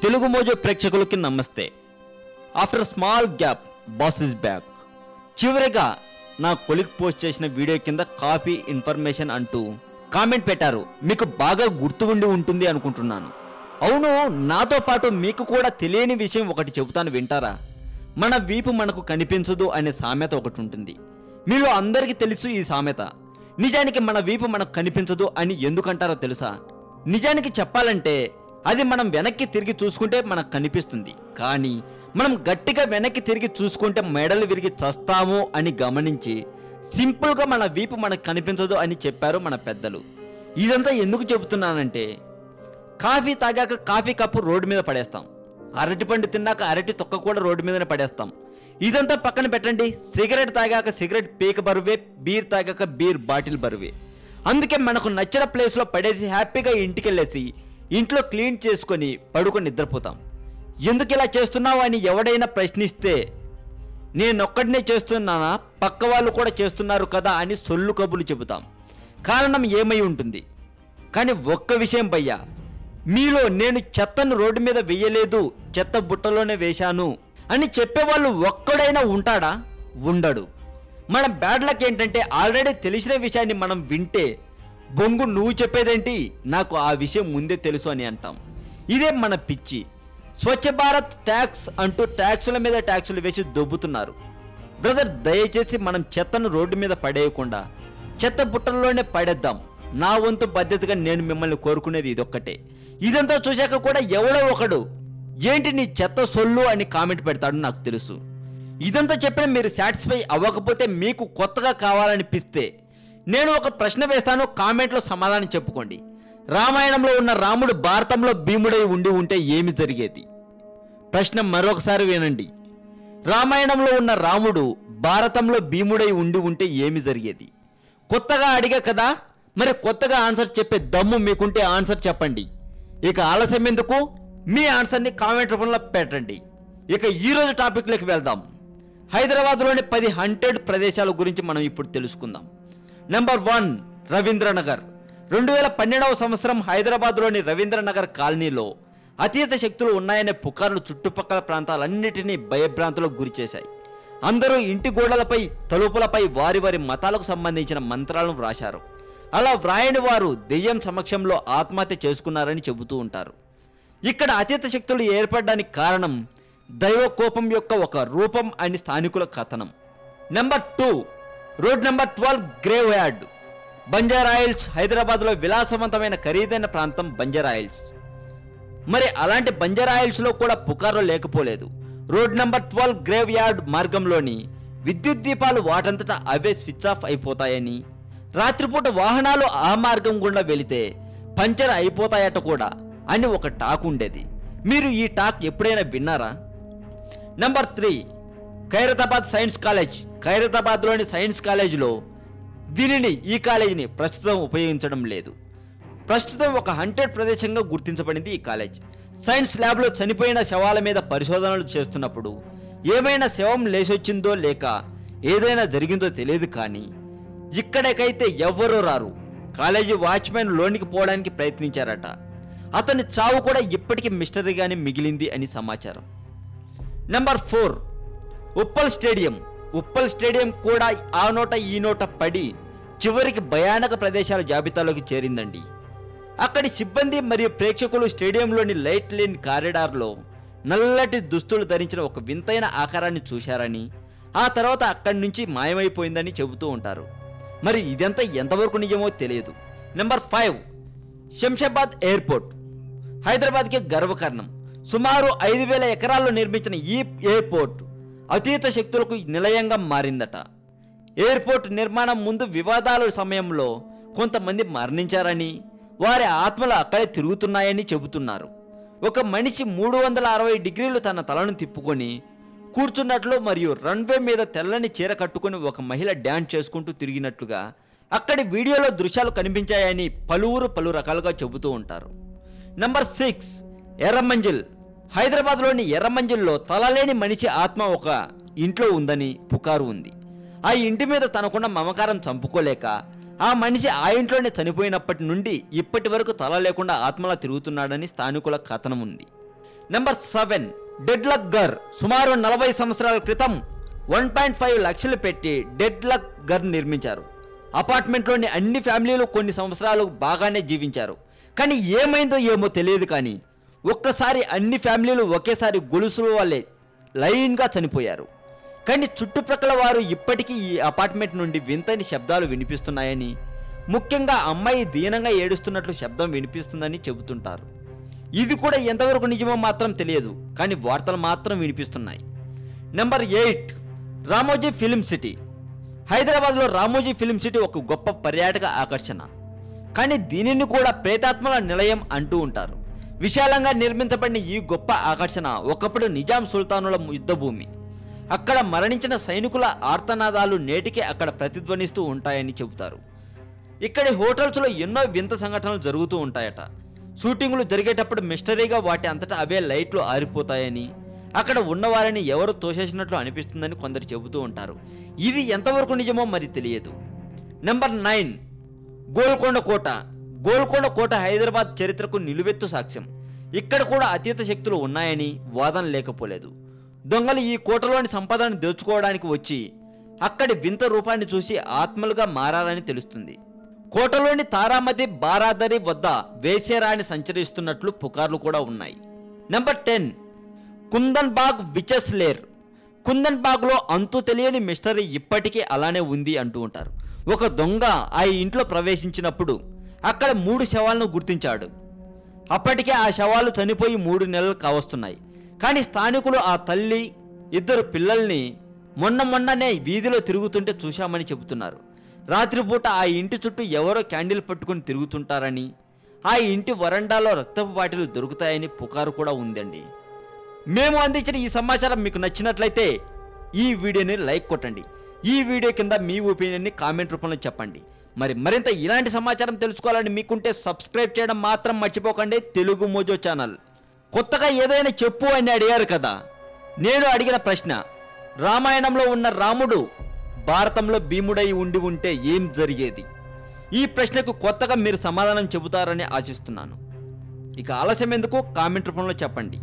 Telugu Mojo ప్రేక్షకులకి నమస్తే. After small gap boss is back. చివరిగా నా కొలిగ్ పోస్ట్ చేసిన వీడియో కింద కాఫీ ఇన్ఫర్మేషన్ అంటూ కామెంట్ పెట్టారు. మీకు బాగా గుర్తు ఉండి ఉంటుంది అనుకుంటున్నాను. అవును, నాతో పాటు మీకు కూడా తెలియని విషయం ఒకటి చెబుతాను, వింటారా? మన వీపు మనకు కనిపించదు అనే సామెత ఒకటి ఉంటుంది. మీలో అందరికీ తెలుసు ఈ సామెత. నిజానికి మన వీపు మనకు కనిపించదు అని ఎందుకంటారో తెలుసా? నిజానికి చెప్పాలంటే అది మనం వెనక్కి తిరిగి చూసుకుంటే మనకు కనిపిస్తుంది. కానీ మనం గట్టిగా వెనక్కి తిరిగి చూసుకుంటే మెడలు విరిగి చస్తాము అని గమనించి సింపుల్గా మన వీపు మనకు కనిపించదు అని చెప్పారు మన పెద్దలు. ఇదంతా ఎందుకు చెబుతున్నానంటే, కాఫీ తాగాక కాఫీ కప్పు రోడ్డు మీద పడేస్తాం, అరటిపండు తిన్నాక అరటి తొక్క కూడా రోడ్డు మీదనే పడేస్తాం. ఇదంతా పక్కన పెట్టండి. సిగరెట్ తాగాక సిగరెట్ పీక బరువే, బీర్ తాగాక బీర్ బాటిల్ బరువే. అందుకే మనకు నచ్చిన ప్లేస్లో పడేసి హ్యాపీగా ఇంటికి వెళ్ళేసి ఇంట్లో క్లీన్ చేసుకొని పడుకొని నిద్రపోతాం. ఎందుకు ఇలా చేస్తున్నావు అని ఎవడైనా ప్రశ్నిస్తే, నేనొక్కడినే చేస్తున్నానా, పక్క వాళ్ళు కూడా చేస్తున్నారు కదా అని సొల్లు కబులు చెబుతాం. కారణం ఏమై ఉంటుంది? కానీ ఒక్క విషయం భయ్యా, మీలో నేను చెత్తను రోడ్డు మీద వేయలేదు, చెత్త బుట్టలోనే వేశాను అని చెప్పేవాళ్ళు ఒక్కడైనా ఉంటాడా? ఉండడు. మన బ్యాడ్ లక్ ఏంటంటే, ఆల్రెడీ తెలిసిన విషయాన్ని మనం వింటే, బొంగు నువ్వు చెప్పేదేంటి, నాకు ఆ విషయం ముందే తెలుసు అని అంటాం. ఇదే మన పిచ్చి. స్వచ్ఛ భారత్ ట్యాక్స్ అంటూ ట్యాక్సుల మీద ట్యాక్సులు వేసి దొబ్బుతున్నారు. బ్రదర్, దయచేసి మనం చెత్తను రోడ్డు మీద పడేయకుండా చెత్త బుట్టల్లోనే పడేద్దాం. నా వంతు బాధ్యతగా నేను మిమ్మల్ని కోరుకునేది ఇదొక్కటే. ఇదంతా చూశాక కూడా ఎవడో ఒకడు ఏంటి నీ చెత్త సొల్లు అని కామెంట్ పెడతాడు, నాకు తెలుసు. ఇదంతా చెప్పిన మీరు సాటిస్ఫై అవ్వకపోతే, మీకు కొత్తగా కావాలనిపిస్తే నేను ఒక ప్రశ్న వేస్తాను, కామెంట్లో సమాధానం చెప్పుకోండి. రామాయణంలో ఉన్న రాముడు భారతంలో భీముడై ఉండి ఉంటే ఏమి జరిగేది? ప్రశ్న మరొకసారి వినండి. రామాయణంలో ఉన్న రాముడు భారతంలో భీముడై ఉండి ఉంటే ఏమి జరిగేది? కొత్తగా అడిగా కదా, మరి కొత్తగా ఆన్సర్ చెప్పే దమ్ము మీకుంటే ఆన్సర్ చెప్పండి. ఇక ఆలస్యం ఎందుకు, మీ ఆన్సర్ని కామెంట్ రూపంలో పెట్టండి. ఇక ఈరోజు టాపిక్లోకి వెళ్దాం. హైదరాబాద్లోని 10 హంటెడ్ ప్రదేశాల గురించి మనం ఇప్పుడు తెలుసుకుందాం. నెంబర్ 1, రవీంద్రనగర్. 2012వ సంవత్సరం హైదరాబాద్లోని రవీంద్రనగర్ కాలనీలో అతీత శక్తులు ఉన్నాయనే పుకార్లు చుట్టుపక్కల ప్రాంతాలన్నిటినీ భయభ్రాంతులకు గురి చేశాయి. అందరూ ఇంటి గోడలపై, తలుపులపై వారి వారి మతాలకు సంబంధించిన మంత్రాలను వ్రాశారు. అలా వ్రాయని వారు దెయ్యం సమక్షంలో ఆత్మహత్య చేసుకున్నారని చెబుతూ ఉంటారు. ఇక్కడ అతీత శక్తులు ఏర్పడడానికి కారణం దైవ కోపం యొక్క ఒక రూపం అని స్థానికుల కథనం. Number 2, road number 12, grave yard. Banjara Hills. హైదరాబాద్లో విలాసవంతమైన ఖరీదైన ప్రాంతం బంజారాయిల్స్. మరి అలాంటి బంజారాయిల్స్లో కూడా పుకార్లు లేకపోలేదు. రోడ్ నెంబర్ 12 గ్రేవ్ యార్డ్ మార్గంలోని విద్యుత్ దీపాలు వాటంతటా అవే స్విచ్ ఆఫ్ అయిపోతాయని, రాత్రిపూట వాహనాలు ఆ మార్గం గుండా వెళితే పంచర్ అయిపోతాయట కూడా అని ఒక టాక్ ఉండేది. మీరు ఈ టాక్ ఎప్పుడైనా విన్నారా? Number 3, Khairatabad science college. ఖైరతాబాద్లోని సైన్స్ కాలేజీలో ఈ కాలేజీని ప్రస్తుతం ఉపయోగించడం లేదు. ప్రస్తుతం ఒక హంటెడ్ ప్రదేశంగా గుర్తించబడింది ఈ కాలేజ్. సైన్స్ ల్యాబ్లో చనిపోయిన శవాల మీద పరిశోధనలు చేస్తున్నప్పుడు ఏమైనా శవం లేచొచ్చిందో లేక ఏదైనా జరిగిందో తెలియదు, కానీ ఇక్కడికైతే ఎవ్వరూ రారు. కాలేజీ వాచ్మెన్ లోనికి పోవడానికి ప్రయత్నించారట. అతని చావు కూడా ఇప్పటికీ మిస్టరీగానే మిగిలింది అని సమాచారం. Number 4, Uppal stadium. Uppal stadium కూడా ఆ నోట ఈ నోట పడి చివరికి భయానక ప్రదేశాల జాబితాలోకి చేరిందండి. అక్కడి సిబ్బంది మరియు ప్రేక్షకులు స్టేడియంలోని లైట్ లేని కారిడార్లో నల్లటి దుస్తులు ధరించిన ఒక వింతైన ఆకారాన్ని చూశారని, ఆ తర్వాత అక్కడి నుంచి మాయమైపోయిందని చెబుతూ ఉంటారు. మరి ఇదంతా ఎంతవరకు నిజమో తెలియదు. Number 5, Shamshabad airport. హైదరాబాద్కి గర్వకారణం. సుమారు 5,000 ఎకరాల్లో నిర్మించిన ఈ ఎయిర్పోర్ట్ అతీత శక్తులకు నిలయంగా మారిందట. ఎయిర్పోర్ట్ నిర్మాణం ముందు వివాదాల సమయంలో కొంతమంది మరణించారని, వారి ఆత్మలు అక్కడే తిరుగుతున్నాయని చెబుతున్నారు. ఒక మనిషి 360 డిగ్రీలు తన తలను తిప్పుకొని కూర్చున్నట్లు మరియు రన్వే మీద తెల్లని చీర కట్టుకుని ఒక మహిళ డ్యాన్స్ చేసుకుంటూ తిరిగినట్లుగా అక్కడి వీడియోలో దృశ్యాలు కనిపించాయని పలు రకాలుగా చెబుతూ ఉంటారు. నెంబర్ 6, ఎర్రమంజిల్. హైదరాబాద్లోని ఎర్రమంజిల్లో తలలేని మనిషి ఆత్మ ఒక ఇంట్లో ఉందని పుకారు ఉంది. ఆ ఇంటి మీద తనకున్న మమకారం చంపుకోలేక ఆ మనిషి ఆ ఇంట్లోనే చనిపోయినప్పటి నుండి ఇప్పటి వరకు తల లేకుండా ఆత్మలా తిరుగుతున్నాడని స్థానికుల కథనం ఉంది. నెంబర్ 7 డెడ్ లక్ గర్. సుమారు 40 సంవత్సరాల క్రితం 1.5 లక్షలు పెట్టి డెడ్ లక్ గర్ నిర్మించారు. అపార్ట్మెంట్లోని అన్ని ఫ్యామిలీలు కొన్ని సంవత్సరాలు బాగానే జీవించారు. కానీ ఏమైందో ఏమో తెలియదు, కానీ ఒక్కసారి అన్ని ఫ్యామిలీలు ఒకేసారి గొలుసుల వల్లే లైన్గా చనిపోయారు. కానీ చుట్టుప్రక్కల వారు ఇప్పటికీ ఈ అపార్ట్మెంట్ నుండి వింతైన శబ్దాలు వినిపిస్తున్నాయని, ముఖ్యంగా అమ్మాయి దీనంగా ఏడుస్తున్నట్లు శబ్దం వినిపిస్తుందని చెబుతుంటారు. ఇది కూడా ఎంతవరకు నిజమో మాత్రం తెలియదు, కానీ వార్తలు మాత్రం వినిపిస్తున్నాయి. Number 8 Ramoji film city. హైదరాబాద్లో రామోజీ ఫిల్మ్ సిటీ ఒక గొప్ప పర్యాటక ఆకర్షణ. కానీ దీనిని కూడా ప్రేతాత్మల నిలయం అంటూ ఉంటారు. విశాలంగా నిర్మించబడిన ఈ గొప్ప ఆకర్షణ ఒకప్పుడు నిజాం సుల్తానుల యుద్ధభూమి. అక్కడ మరణించిన సైనికుల ఆర్తనాదాలు నేటికే అక్కడ ప్రతిధ్వనిస్తూ ఉంటాయని చెబుతారు. ఇక్కడి హోటల్స్లో ఎన్నో వింత సంఘటనలు జరుగుతూ ఉంటాయట. షూటింగులు జరిగేటప్పుడు మిస్టరీగా వాటి అంతటా అవే లైట్లు ఆరిపోతాయని, అక్కడ ఉన్నవారిని ఎవరు తోసేసినట్లు అనిపిస్తుందని కొందరు చెబుతూ ఉంటారు. ఇది ఎంతవరకు నిజమో మరి తెలియదు. నెంబర్ 9 గోల్కొండ కోట. గోల్కొండ కోట హైదరాబాద్ చరిత్రకు నిలువెత్తు సాక్ష్యం. ఇక్కడ కూడా అతీత శక్తులు ఉన్నాయని వాదన లేకపోలేదు. దొంగలు ఈ కోటలోని సంపదను దోచుకోవడానికి వచ్చి అక్కడి వింత రూపాన్ని చూసి ఆత్మలుగా మారాలని తెలుస్తుంది. కోటలోని తారామతి బారాదరి వద్ద వేశ్యరాణి సంచరిస్తున్నట్లు పుకార్లు కూడా ఉన్నాయి. నెంబర్ 10 కుందన్ బాగ్ విచెస్ లేర్. కుందన్ బాగ్లో అంతు తెలియని మిస్టరీ ఇప్పటికీ అలానే ఉంది అంటూ ఉంటారు. ఒక దొంగ ఆ ఇంట్లో ప్రవేశించినప్పుడు అక్కడ 3 శవాలను గుర్తించాడు. అప్పటికే ఆ శవాలు చనిపోయి 3 నెలలు కావస్తున్నాయి. కానీ స్థానికులు ఆ తల్లి 2 పిల్లల్ని మొన్ననే వీధిలో తిరుగుతుంటే చూశామని చెబుతున్నారు. రాత్రిపూట ఆ ఇంటి చుట్టూ ఎవరో క్యాండిల్ పట్టుకుని తిరుగుతుంటారని, ఆ ఇంటి వరండాలో రక్తపు బాటిలు దొరుకుతాయని పుకారు కూడా ఉందండి. మేము అందించిన ఈ సమాచారం మీకు నచ్చినట్లయితే ఈ వీడియోని లైక్ కొట్టండి. ఈ వీడియో కింద మీ ఒపీనియన్ని కామెంట్ రూపంలో చెప్పండి. మరింత ఇలాంటి సమాచారం తెలుసుకోవాలని మీకుంటే సబ్స్క్రైబ్ చేయడం మాత్రం మర్చిపోకండి. Telugu Mojo channel. కొత్తగా ఏదైనా చెప్పు అని అడిగారు కదా, నేను అడిగిన ప్రశ్న, రామాయణంలో ఉన్న రాముడు భారతంలో భీముడై ఉంటే ఏం జరిగేది? ఈ ప్రశ్నకు కొత్తగా మీరు సమాధానం చెబుతారని ఆశిస్తున్నాను. ఇక ఆలస్యం ఎందుకు, కామెంట్ రూపంలో చెప్పండి.